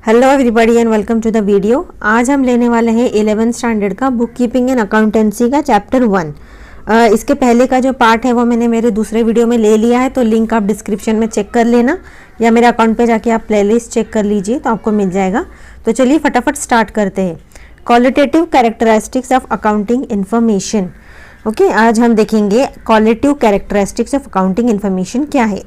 Hello everybody and welcome to the video. आज हम लेने वाले हैं 11th स्टैंडर्ड का बुक कीपिंग एंड अकाउंटेंसी का चैप्टर 1। इसके पहले का जो पार्ट है वो मैंने मेरे दूसरे वीडियो में ले लिया है, तो लिंक आप डिस्क्रिप्शन में चेक कर लेना या मेरे अकाउंट पे जाके आप प्लेलिस्ट चेक कर लीजिए तो आपको मिल जाएगा। तो चलिए फटाफट स्टार्ट करते हैं। Qualitative characteristics of accounting information. Okay, आज हम देखेंगे qualitative characteristics of accounting information क्या है।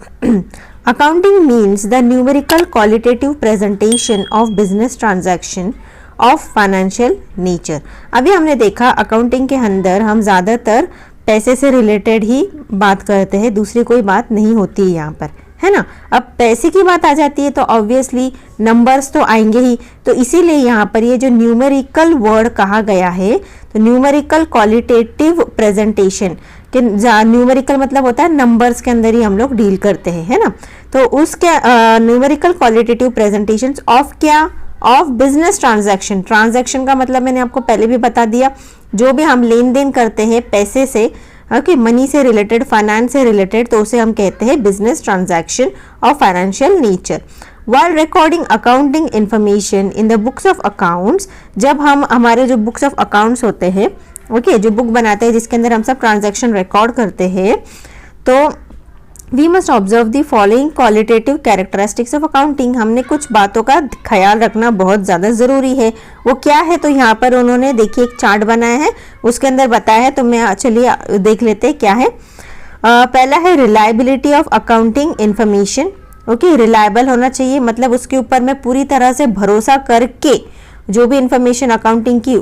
Accounting means the numerical qualitative presentation of business transaction of financial nature. अभी हमने देखा अकाउंटिंग के अंदर हम ज़्यादातर पैसे से रिलेटेड ही बात करते हैं, दूसरी कोई बात नहीं होती है यहाँ पर, है ना। अब पैसे की बात आ जाती है तो ऑब्वियसली नंबर्स तो आएंगे ही, तो इसीलिए यहाँ पर ये जो न्यूमेरिकल वर्ड कहा गया है, तो न्यूमेरिकल क्वालिटेटिव प्रेजेंटेशन कि न्यूमेरिकल मतलब होता है नंबर्स के अंदर ही हम लोग डील करते हैं, है ना। तो उसके न्यूमेरिकल क्वालिटेटिव प्रेजेंटेशन ऑफ क्या, ऑफ बिजनेस ट्रांजैक्शन। ट्रांजैक्शन का मतलब मैंने आपको पहले भी बता दिया, जो भी हम लेन देन करते हैं पैसे से, ओके, मनी से रिलेटेड, फाइनेंस से रिलेटेड, तो उसे हम कहते हैं business transaction of financial nature. While recording accounting information in the books of accounts, जब हम हमारे जो बुक्स ऑफ अकाउंट्स होते हैं, ओके, जो बुक बनाते हैं जिसके अंदर हम सब ट्रांजैक्शन रिकॉर्ड करते हैं, तो we must observe the following qualitative characteristics of accounting. हमने कुछ बातों का ख्याल रखना बहुत ज़्यादा ज़रूरी है। वो क्या है, तो यहाँ पर उन्होंने देखिए एक चार्ट बनाया है, उसके अंदर बताया है, तो मैं चलिए देख लेते हैं क्या है। पहला है reliability of accounting information. Okay, reliable होना चाहिए, मतलब उसके ऊपर मैं पूरी तरह से भरोसा करके जो भी इंफॉर्मेशन अकाउंटिंग की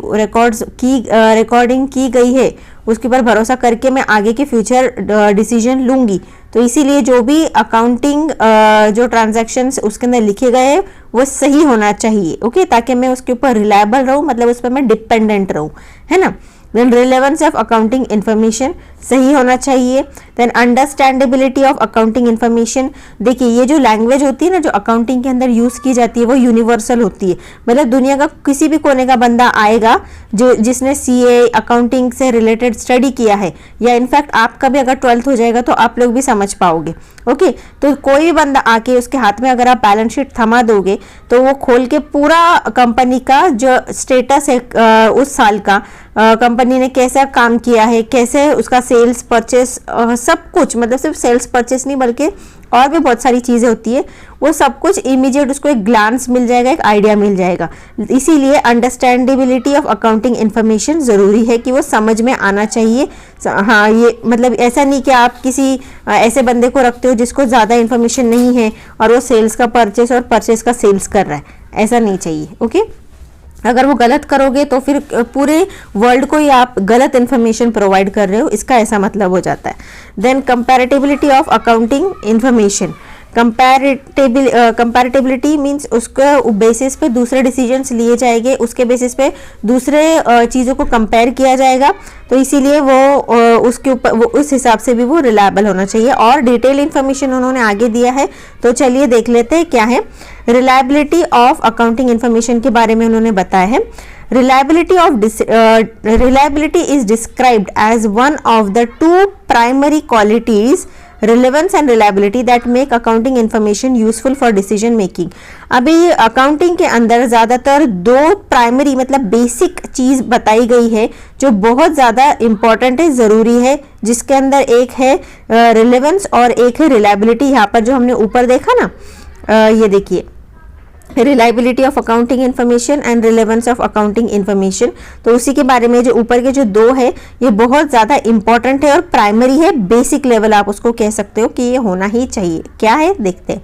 रिकॉर्डिंग की गई है उसके ऊपर भरोसा करके मैं आगे के फ्यूचर डिसीजन लूंगी। तो इसीलिए जो भी अकाउंटिंग जो ट्रांजैक्शंस उसके अंदर लिखे गए हैं वो सही होना चाहिए, ओके, ताकि मैं उसके ऊपर रिलायबल रहूं, मतलब उस पर मैं डिपेंडेंट रहूं, है ना। Then relevance of accounting information सही होना चाहिए। Then understandability of accounting information. देखिए ये जो लैंग्वेज होती है ना, जो अकाउंटिंग के अंदर यूज़ की जाती है वो यूनिवर्सल होती है, मतलब दुनिया का किसी भी कोने का बंदा आएगा जो जिसने सीए अकाउंटिंग से रिलेटेड स्टडी किया है, या इनफैक्ट आपका भी अगर 12th हो जाएगा तो आप लोग भी समझ पाओगे, ओके। तो कोई भी बंदा आके उसके हाथ में अगर आप बैलेंस शीट थमा दोगे तो वो खोल के पूरा कंपनी का जो स्टेटस है उस साल का, कंपनी ने कैसा काम किया है, कैसे उसका सेल्स परचेस, सब कुछ, मतलब सिर्फ सेल्स परचेस नहीं बल्कि और भी बहुत सारी चीज़ें होती है, वो सब कुछ इमीडिएट उसको एक ग्लांस मिल जाएगा, एक आइडिया मिल जाएगा। इसीलिए अंडरस्टैंडेबिलिटी ऑफ अकाउंटिंग इन्फॉर्मेशन ज़रूरी है कि वो समझ में आना चाहिए। हाँ, ये मतलब ऐसा नहीं कि आप किसी ऐसे बंदे को रखते हो जिसको ज़्यादा इन्फॉर्मेशन नहीं है और वो सेल्स का परचेस और परचेस का सेल्स कर रहा है, ऐसा नहीं चाहिए, ओके। अगर वो गलत करोगे तो फिर पूरे वर्ल्ड को ही आप गलत इन्फॉर्मेशन प्रोवाइड कर रहे हो, इसका ऐसा मतलब हो जाता है। Then comparability of accounting information. Comparability means उसके बेसिस पे दूसरे डिसीजंस लिए जाएंगे, उसके बेसिस पे दूसरे चीज़ों को कंपेयर किया जाएगा, तो इसीलिए वो उसके ऊपर वो उस हिसाब से भी वो रिलायबल होना चाहिए। और डिटेल इन्फॉर्मेशन उन्होंने आगे दिया है, तो चलिए देख लेते हैं क्या है। रिलायबिलिटी ऑफ अकाउंटिंग इन्फॉर्मेशन के बारे में उन्होंने बताया है। Reliability is described as one of the two primary qualities, relevance and reliability, that make accounting information useful for decision making। अभी अकाउंटिंग के अंदर ज़्यादातर दो प्राइमरी मतलब बेसिक चीज़ बताई गई है जो बहुत ज़्यादा इंपॉर्टेंट है, ज़रूरी है, जिसके अंदर एक है रिलेवेंस और एक है रिलायबिलिटी। यहाँ पर जो हमने ऊपर देखा ना, ये देखिए reliability of accounting information and relevance of accounting information, तो उसी के बारे में जो ऊपर के जो दो है ये बहुत ज़्यादा इंपॉर्टेंट है और प्राइमरी है, बेसिक लेवल आप उसको कह सकते हो कि ये होना ही चाहिए। क्या है देखते हैं।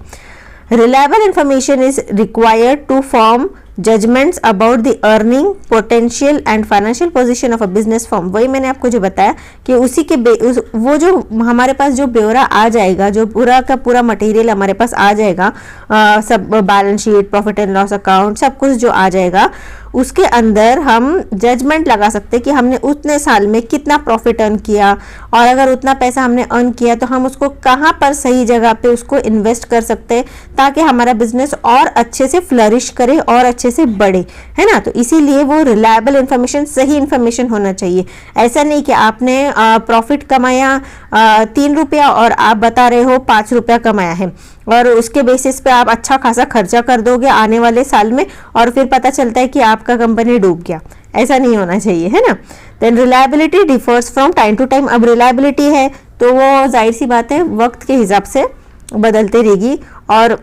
Reliable information is required to form judgements about the earning potential and financial position of a business firm. वही मैंने आपको जो बताया कि उसी के वो जो हमारे पास जो ब्यौरा आ जाएगा, जो पूरा का पूरा मटेरियल हमारे पास आ जाएगा, सब balance sheet, profit and loss account, सब कुछ जो आ जाएगा, उसके अंदर हम जजमेंट लगा सकते हैं कि हमने उतने साल में कितना प्रॉफिट अर्न किया, और अगर उतना पैसा हमने अर्न किया तो हम उसको कहाँ पर सही जगह पे उसको इन्वेस्ट कर सकते हैं ताकि हमारा बिजनेस और अच्छे से फ्लरिश करे और अच्छे से बढ़े, है ना। तो इसीलिए वो रिलायबल इन्फॉर्मेशन, सही इन्फॉर्मेशन होना चाहिए। ऐसा नहीं कि आपने प्रॉफिट कमाया 3 रुपया और आप बता रहे हो 5 रुपया कमाया है, और उसके बेसिस पे आप अच्छा खासा खर्चा कर दोगे आने वाले साल में, और फिर पता चलता है कि आपका कंपनी डूब गया। ऐसा नहीं होना चाहिए, है ना। Then reliability differs from time to time. अब रिलायबिलिटी है तो वो जाहिर सी बात है वक्त के हिसाब से बदलती रहेगी, और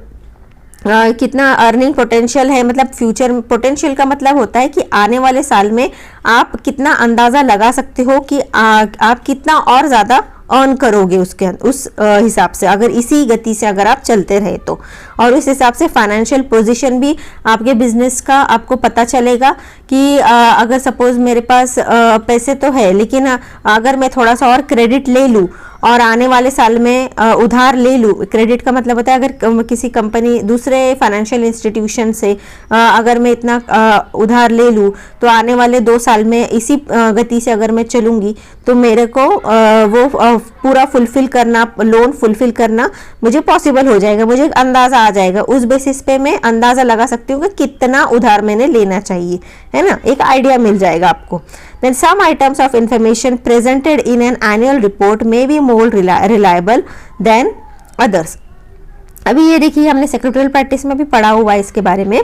कितना अर्निंग पोटेंशियल है, मतलब फ्यूचर पोटेंशियल का मतलब होता है कि आने वाले साल में आप कितना अंदाज़ा लगा सकते हो कि आप कितना और ज़्यादा अर्न करोगे उस हिसाब से, अगर इसी गति से अगर आप चलते रहे तो। और उस हिसाब से फाइनेंशियल पोजीशन भी आपके बिजनेस का आपको पता चलेगा कि अगर सपोज मेरे पास पैसे तो है, लेकिन अगर मैं थोड़ा सा और क्रेडिट ले लूँ और आने वाले साल में उधार ले लूँ। क्रेडिट का मतलब होता है अगर किसी कंपनी दूसरे फाइनेंशियल इंस्टीट्यूशन से अगर मैं इतना उधार ले लूँ तो आने वाले 2 साल में इसी गति से अगर मैं चलूँगी तो मेरे को वो पूरा फुलफिल करना, लोन फुलफिल करना मुझे पॉसिबल हो जाएगा, मुझे अंदाज़ा आ जाएगा। उस बेसिस पे मैं अंदाज़ा लगा सकती हूँ कि कितना उधार मैंने लेना चाहिए, है ना, एक आइडिया मिल जाएगा आपको। Then some items of information presented in an annual report may be more reliable than others. अभी ये देखिए हमने सेक्रेटरियल प्रैक्टिस में भी पढ़ा हुआ है इसके बारे में।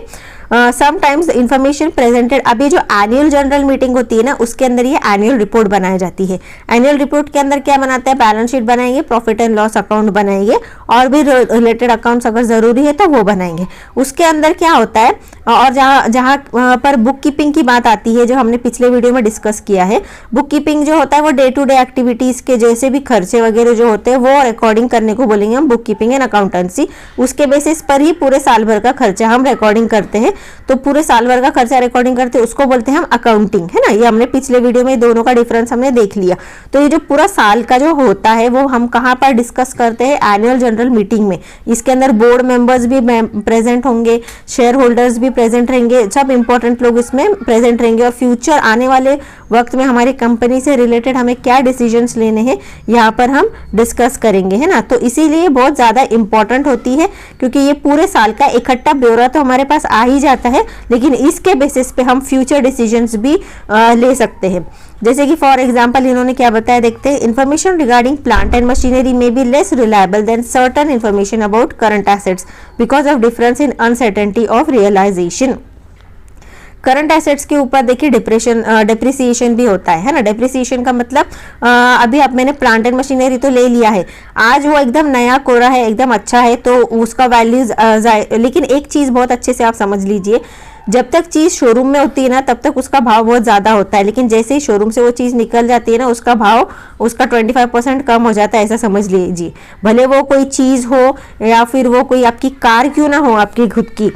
समटाइम्स इंफॉर्मेशन प्रेजेंटेड, अभी जो एनुअल जनरल मीटिंग होती है ना उसके अंदर ये एनुअल रिपोर्ट बनाई जाती है। एनुअल रिपोर्ट के अंदर क्या बनाते हैं, बैलेंस शीट बनाएंगे, प्रॉफिट एंड लॉस अकाउंट बनाएंगे, और भी रिलेटेड अकाउंट्स अगर जरूरी है तो वो बनाएंगे। उसके अंदर क्या होता है, और जहाँ पर बुक कीपिंग की बात आती है, जो हमने पिछले वीडियो में डिस्कस किया है, बुक कीपिंग जो होता है वो डे टू डे एक्टिविटीज के जैसे भी खर्चे वगैरह जो होते हैं वो रिकॉर्डिंग करने को बोलेंगे हम बुक कीपिंग एंड अकाउंटेंसी। उसके बेसिस पर ही पूरे साल भर का खर्चा हम रिकॉर्डिंग करते हैं, तो पूरे साल भर का खर्चा रिकॉर्डिंग करते हैं उसको बोलते हैं हम अकाउंटिंग, है ना। ये हमने पिछले वीडियो में दोनों का डिफरेंस हमने देख लिया। तो ये जो पूरा साल का जो होता है वो हम कहाँ पर डिस्कस करते हैं, एनुअल जनरल मीटिंग में। इसके अंदर बोर्ड मेंबर्स भी प्रेजेंट होंगे, शेयर होल्डर्स भी प्रेजेंट रहेंगे, सब इंपॉर्टेंट लोग इसमें प्रेजेंट रहेंगे, और फ्यूचर आने वाले वक्त में हमारी कंपनी से रिलेटेड हमें क्या डिसीजंस लेने हैं यहाँ पर हम डिस्कस करेंगे, है ना। तो इसीलिए बहुत ज़्यादा इंपॉर्टेंट होती है, क्योंकि ये पूरे साल का इकट्ठा ब्यौरा तो हमारे पास आ ही जाता है, लेकिन इसके बेसिस पे हम फ्यूचर डिसीजंस भी ले सकते हैं। जैसे कि फॉर एग्जांपल इन्होंने क्या बताया, देखते हैं। Information regarding plant and machinery में be less reliable than certain information about current assets because of difference in uncertainty of realisation. Current assets के ऊपर देखिए डिप्रिसिएशन भी होता है ना। डिप्रिसिएशन का मतलब अभी अब मैंने प्लांट एंड मशीनरी तो ले लिया है, आज वो एकदम नया कोरा है, एकदम अच्छा है, तो उसका वैल्यूज लेकिन एक चीज़ बहुत अच्छे से आप समझ लीजिए, जब तक चीज़ शोरूम में होती है ना तब तक उसका भाव बहुत ज़्यादा होता है, लेकिन जैसे ही शोरूम से वो चीज़ निकल जाती है ना उसका भाव उसका 25% कम हो जाता है, ऐसा समझ लीजिए। भले वो कोई चीज़ हो या फिर वो कोई आपकी कार क्यों ना हो आपकी खुद की,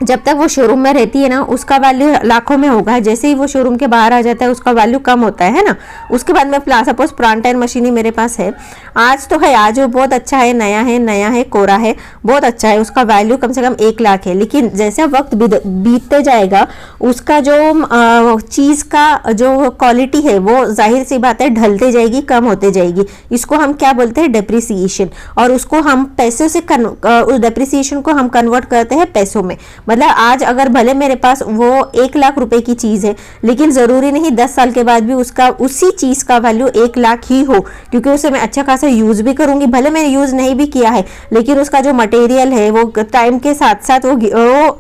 जब तक वो शोरूम में रहती है ना उसका वैल्यू लाखों में होगा, जैसे ही वो शोरूम के बाहर आ जाता है उसका वैल्यू कम होता है ना। उसके बाद में सपोज प्लांट एंड मशीनरी मेरे पास है, आज तो है, आज वो बहुत अच्छा है, नया है, कोरा है, बहुत अच्छा है, उसका वैल्यू कम से कम 1 लाख है, लेकिन जैसे वक्त बीतते जाएगा उसका जो चीज़ का जो क्वालिटी है वो जाहिर सी बात है ढलते जाएगी, कम होते जाएगी। इसको हम क्या बोलते हैं, डेप्रिसिएशन, और उसको हम पैसों से उस डेप्रिसिएशन को हम कन्वर्ट करते हैं पैसों में। मतलब आज अगर भले मेरे पास वो 1 लाख रुपए की चीज़ है, लेकिन ज़रूरी नहीं 10 साल के बाद भी उसका उसी चीज़ का वैल्यू 1 लाख ही हो, क्योंकि उसे मैं अच्छा खासा यूज़ भी करूँगी। भले मैंने यूज़ नहीं भी किया है, लेकिन उसका जो मटेरियल है वो टाइम के साथ साथ वो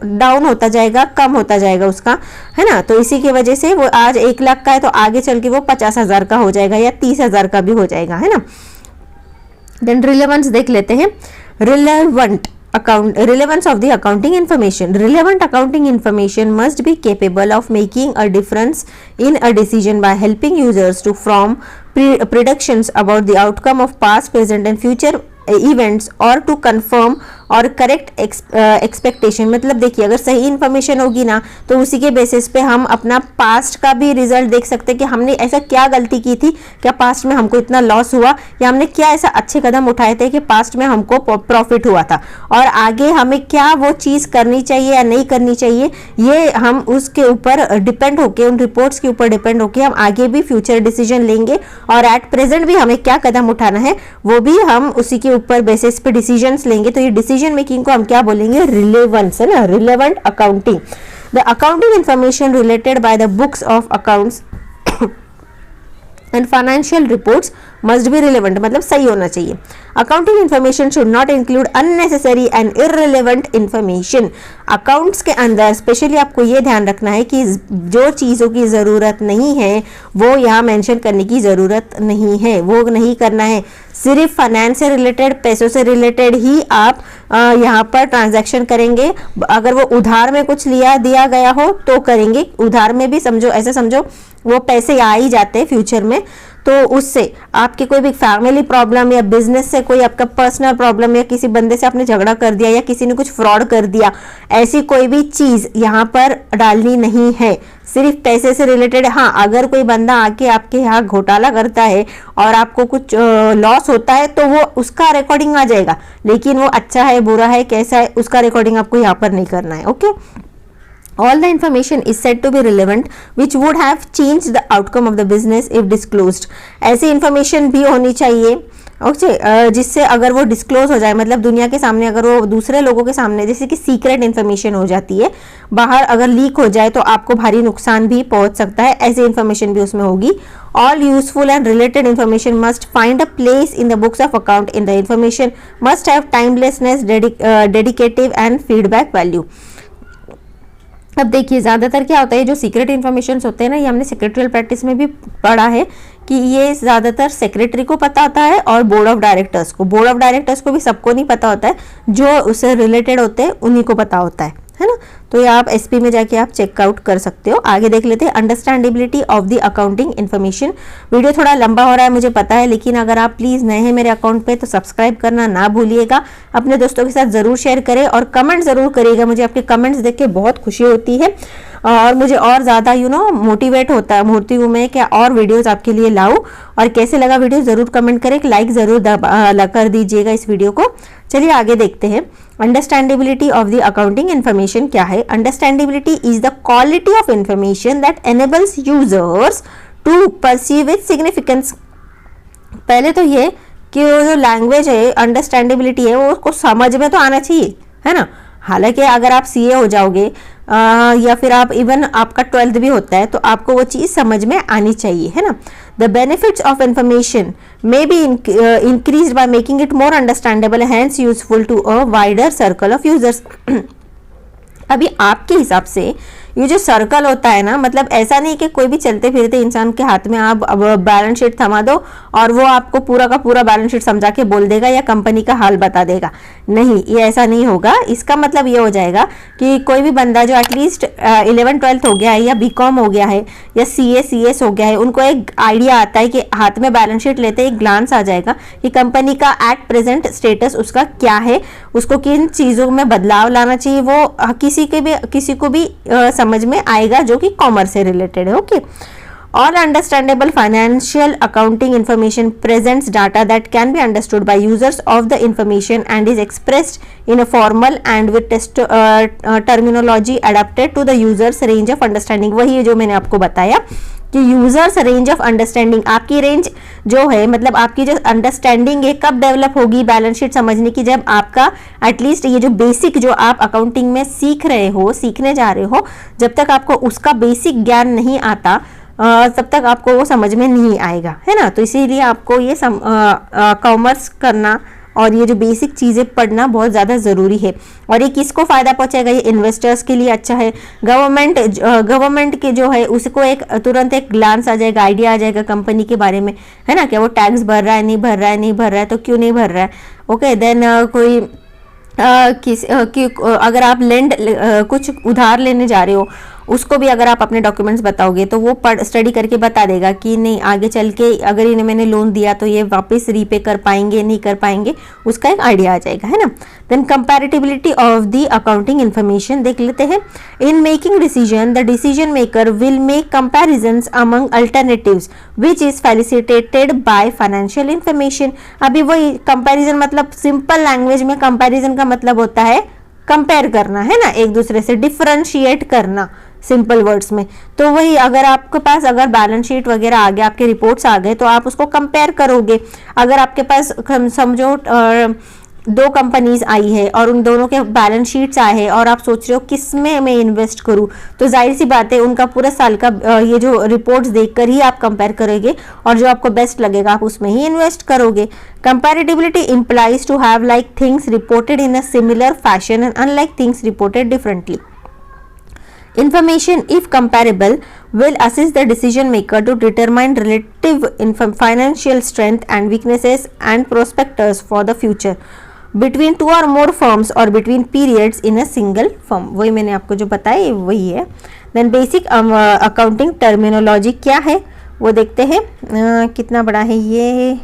डाउन होता जाएगा, कम होता जाएगा उसका, है ना। तो इसी की वजह से वो आज 1 लाख का है तो आगे चल के वो 50,000 का हो जाएगा या 30,000 का भी हो जाएगा, है ना। देन रिलेवेंस देख लेते हैं। Relevance of the accounting information. Relevant accounting information must be capable of making a difference in a decision by helping users to form predictions about the outcome of past, present and future events or to confirm और correct expectation. मतलब देखिए अगर सही information होगी ना तो उसी के बेसिस पे हम अपना पास्ट का भी रिजल्ट देख सकते हैं कि हमने ऐसा क्या गलती की थी, क्या पास्ट में हमको इतना लॉस हुआ, या हमने क्या ऐसा अच्छे कदम उठाए थे कि पास्ट में हमको प्रॉफिट हुआ था, और आगे हमें क्या वो चीज़ करनी चाहिए या नहीं करनी चाहिए, ये हम उसके ऊपर डिपेंड होके, उन रिपोर्ट्स के ऊपर डिपेंड होके हम आगे भी फ्यूचर डिसीजन लेंगे, और एट प्रेजेंट भी हमें क्या कदम उठाना है वो भी हम उसी के ऊपर बेसिस पे डिसीजंस लेंगे। तो ये डिसीजन मेकिंग को हम क्या बोलेंगे, रिलेवेंस, है ना, relevant accounting. The accounting information related by the books of accounts and financial reports must be relevant मतलब सही होना चाहिए। Accounting information should not include unnecessary and irrelevant information. Accounts के अंदर स्पेशली आपको ये ध्यान रखना है कि जो चीज़ों की ज़रूरत नहीं है वो यहाँ मेंशन करने की ज़रूरत नहीं है, वो नहीं करना है। सिर्फ फाइनेंस से रिलेटेड, पैसों से रिलेटेड ही आप यहाँ पर ट्रांजैक्शन करेंगे। अगर वो उधार में कुछ लिया दिया गया हो तो करेंगे, उधार में भी समझो, ऐसे समझो वो पैसे आ ही जाते हैं फ्यूचर में, तो उससे आपकी कोई भी फैमिली प्रॉब्लम या बिजनेस से कोई आपका पर्सनल प्रॉब्लम या किसी बंदे से आपने झगड़ा कर दिया या किसी ने कुछ फ्रॉड कर दिया, ऐसी कोई भी चीज यहाँ पर डालनी नहीं है। सिर्फ पैसे से रिलेटेड, हाँ अगर कोई बंदा आके आपके यहाँ घोटाला करता है और आपको कुछ लॉस होता है तो वो उसका रिकॉर्डिंग आ जाएगा, लेकिन वो अच्छा है बुरा है कैसा है उसका रिकॉर्डिंग आपको यहाँ पर नहीं करना है। Okay, all the information is said to be relevant which would have changed the outcome of the business if disclosed। ऐसी इंफॉर्मेशन भी होनी चाहिए ओके जिससे अगर वो डिस्क्लोज हो जाए, मतलब दुनिया के सामने अगर वो दूसरे लोगों के सामने, जैसे कि सीक्रेट इन्फॉर्मेशन हो जाती है, बाहर अगर लीक हो जाए तो आपको भारी नुकसान भी पहुंच सकता है, ऐसी इंफॉर्मेशन भी उसमें होगी। All useful and related information must find a place in the books of account in the information must have timelessness, dedicative and feedback value। अब देखिए ज़्यादातर क्या होता है, जो सीक्रेट इन्फॉर्मेशन होते हैं ना, ये हमने सेक्रेटरियल प्रैक्टिस में भी पढ़ा है कि ये ज़्यादातर सेक्रेटरी को पता होता है और बोर्ड ऑफ डायरेक्टर्स को। बोर्ड ऑफ डायरेक्टर्स को भी सबको नहीं पता होता है, जो उससे रिलेटेड होते हैं उन्हीं को पता होता है ना। तो ये आप एसपी में जाके आप चेकआउट कर सकते हो। आगे देख लेते हैं understandability of the accounting information. Video थोड़ा लंबा हो रहा है मुझे पता है, लेकिन अगर आप प्लीज़ नए हैं मेरे अकाउंट पे तो सब्सक्राइब करना ना भूलिएगा, अपने दोस्तों के साथ ज़रूर शेयर करें और कमेंट ज़रूर करिएगा। मुझे आपके कमेंट्स देख के बहुत खुशी होती है और मुझे और ज़्यादा मोटिवेट होती हूँ मैं क्या और वीडियोस आपके लिए लाऊं। और कैसे लगा वीडियो ज़रूर कमेंट करें, एक लाइक ज़रूर कर दीजिएगा इस वीडियो को। चलिए आगे देखते हैं। Understandability of the accounting information क्या है? Understandability is the quality of information that enables users to perceive its significance. पहले तो ये कि वो जो लैंग्वेज है, अंडरस्टैंडेबिलिटी है, वो उसको समझ में तो आना चाहिए, है ना। हालांकि अगर आप सीए हो जाओगे या फिर आप इवन आपका 12th भी होता है तो आपको वो चीज़ समझ में आनी चाहिए, है ना। The benefits of information may be increased by making it more understandable hence useful to a wider circle of users. अभी आपके हिसाब से ये जो सर्कल होता है ना, मतलब ऐसा नहीं कि कोई भी चलते फिरते इंसान के हाथ में आप बैलेंस शीट थमा दो और वो आपको पूरा का पूरा बैलेंस शीट समझा के बोल देगा या कंपनी का हाल बता देगा। नहीं, ये ऐसा नहीं होगा। इसका मतलब ये हो जाएगा कि कोई भी बंदा जो एटलीस्ट 11th 12th हो गया है या बीकॉम हो गया है या सीए CS हो गया है, उनको एक आइडिया आता है कि हाथ में बैलेंस शीट लेते एक ग्लांस आ जाएगा कि कंपनी का एट प्रेजेंट स्टेटस उसका क्या है, उसको किन चीज़ों में बदलाव लाना चाहिए, वो किसी को भी समझ में आएगा जो कि कॉमर्स से रिलेटेड है। Okay, all understandable financial accounting information presents data that can be understood by users of the information and is expressed in a formal and with terminology adapted to the users range of understanding. वही है जो मैंने आपको बताया कि users range of understanding, आपकी range जो है, मतलब आपकी जो अंडरस्टैंडिंग है कब डेवलप होगी बैलेंस शीट समझने की, जब आपका एटलीस्ट ये जो बेसिक जो आप अकाउंटिंग में सीखने जा रहे हो, जब तक आपको उसका बेसिक ज्ञान नहीं आता तब तक आपको वो समझ में नहीं आएगा, है ना। तो इसीलिए आपको ये कॉमर्स करना और ये जो बेसिक चीज़ें पढ़ना बहुत ज़्यादा ज़रूरी है। और ये किसको फ़ायदा पहुंचेगा? ये इन्वेस्टर्स के लिए अच्छा है। गवर्नमेंट के जो है उसको तुरंत एक ग्लांस आ जाएगा, आइडिया आ जाएगा कंपनी के बारे में, है ना। क्या वो टैक्स भर रहा है, नहीं भर रहा है तो क्यों नहीं भर रहा है। ओके, देन कोई अगर आप कुछ उधार लेने जा रहे हो, उसको भी अगर आप अपने डॉक्यूमेंट्स बताओगे तो वो स्टडी करके बता देगा कि नहीं आगे चल के अगर इन्हें मैंने लोन दिया तो ये वापस रीपे कर पाएंगे नहीं कर पाएंगे, उसका एक आइडिया आ जाएगा, है ना। Then comparability of the accounting information देख लेते हैं। In making decision the decision maker will make comparisons among alternatives which is facilitated by financial information. अभी वही कंपैरिजन, मतलब सिंपल लैंग्वेज में कंपैरिजन का मतलब होता है कंपेयर करना, है ना, एक दूसरे से डिफरेंशिएट करना सिंपल वर्ड्स में। तो वही अगर आपके पास अगर बैलेंस शीट वगैरह आ गया, आपके रिपोर्ट्स आ गए, तो आप उसको कंपेयर करोगे। अगर आपके पास समझो दो कंपनीज आई है और उन दोनों के बैलेंस शीट्स आए हैं और आप सोच रहे हो किस में मैं इन्वेस्ट करूं, तो जाहिर सी बात है उनका पूरा साल का ये जो रिपोर्ट्स देखकर ही आप कंपेयर करोगे और जो आपको बेस्ट लगेगा आप उसमें ही इन्वेस्ट करोगे। कंपैरेटिबिलिटी implies to have like things reported in a similar fashion and unlike things reported differently. Information, if comparable, will assist the decision maker to determine relative financial strength and weaknesses and prospects for the future between two or more firms or between periods in a single firm। वही मैंने आपको जो बताया वही है। Then basic accounting terminology क्या है वो देखते हैं। कितना बड़ा है ये,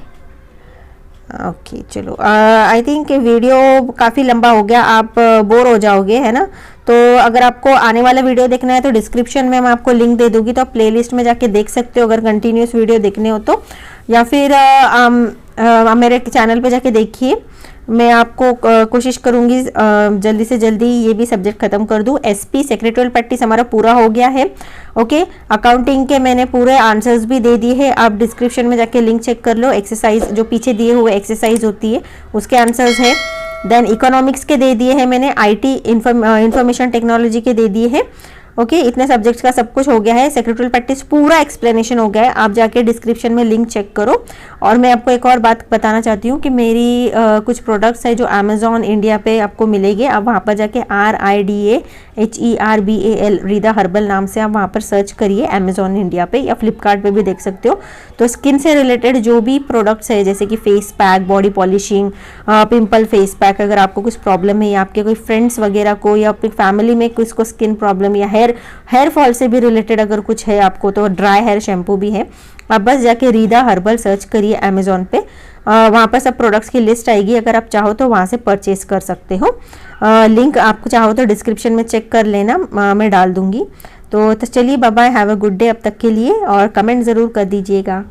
ओके चलो, आई थिंक वीडियो काफ़ी लंबा हो गया, आप बोर हो जाओगे, है ना। तो अगर आपको आने वाला वीडियो देखना है तो डिस्क्रिप्शन में मैं आपको लिंक दे दूंगी, तो आप प्लेलिस्ट में जाके देख सकते हो अगर कंटिन्यूस वीडियो देखने हो तो, या फिर मेरे चैनल पे जाके देखिए। मैं आपको कोशिश करूंगी जल्दी से जल्दी ये भी सब्जेक्ट खत्म कर दूं। एसपी सेक्रेटरियल प्रैक्टिस हमारा पूरा हो गया है। ओके, अकाउंटिंग के मैंने पूरे आंसर्स भी दे दिए हैं, आप डिस्क्रिप्शन में जाके लिंक चेक कर लो। एक्सरसाइज जो पीछे दिए हुए एक्सरसाइज होती है उसके आंसर्स है। देन इकोनॉमिक्स के दे दिए हैं मैंने, आईटी इंफॉर्मेशन टेक्नोलॉजी के दे दिए हैं। ओके, इतने सब्जेक्ट्स का सब कुछ हो गया है। सेक्रेटरियल प्रैक्टिस पूरा एक्सप्लेनेशन हो गया है, आप जाके डिस्क्रिप्शन में लिंक चेक करो। और मैं आपको एक और बात बताना चाहती हूँ कि मेरी कुछ प्रोडक्ट्स है जो अमेजॉन इंडिया पे आपको मिलेंगे। आप वहाँ पर जाके RIDAHERBAL रीदा हर्बल नाम से आप वहाँ पर सर्च करिए अमेजॉन इंडिया पे, या फ्लिपकार्ट पे भी देख सकते हो। तो स्किन से रिलेटेड जो भी प्रोडक्ट्स है जैसे कि face pack, body polishing, pimple face pack, अगर आपको कुछ प्रॉब्लम है या आपके कोई फ्रेंड्स वगैरह को या अपनी फैमिली में किसको स्किन प्रॉब्लम या हेयर फॉल से भी रिलेटेड अगर कुछ है आपको, तो ड्राई हेयर शैम्पू भी है। आप बस जाके रीदा हर्बल सर्च करिए अमेजोन पे, वहाँ पर सब प्रोडक्ट्स की लिस्ट आएगी, अगर आप चाहो तो वहाँ से परचेज कर सकते हो। लिंक आपको चाहो तो डिस्क्रिप्शन में चेक कर लेना, मैं डाल दूंगी। तो चलिए bye bye, have a good day अब तक के लिए, और कमेंट ज़रूर कर दीजिएगा।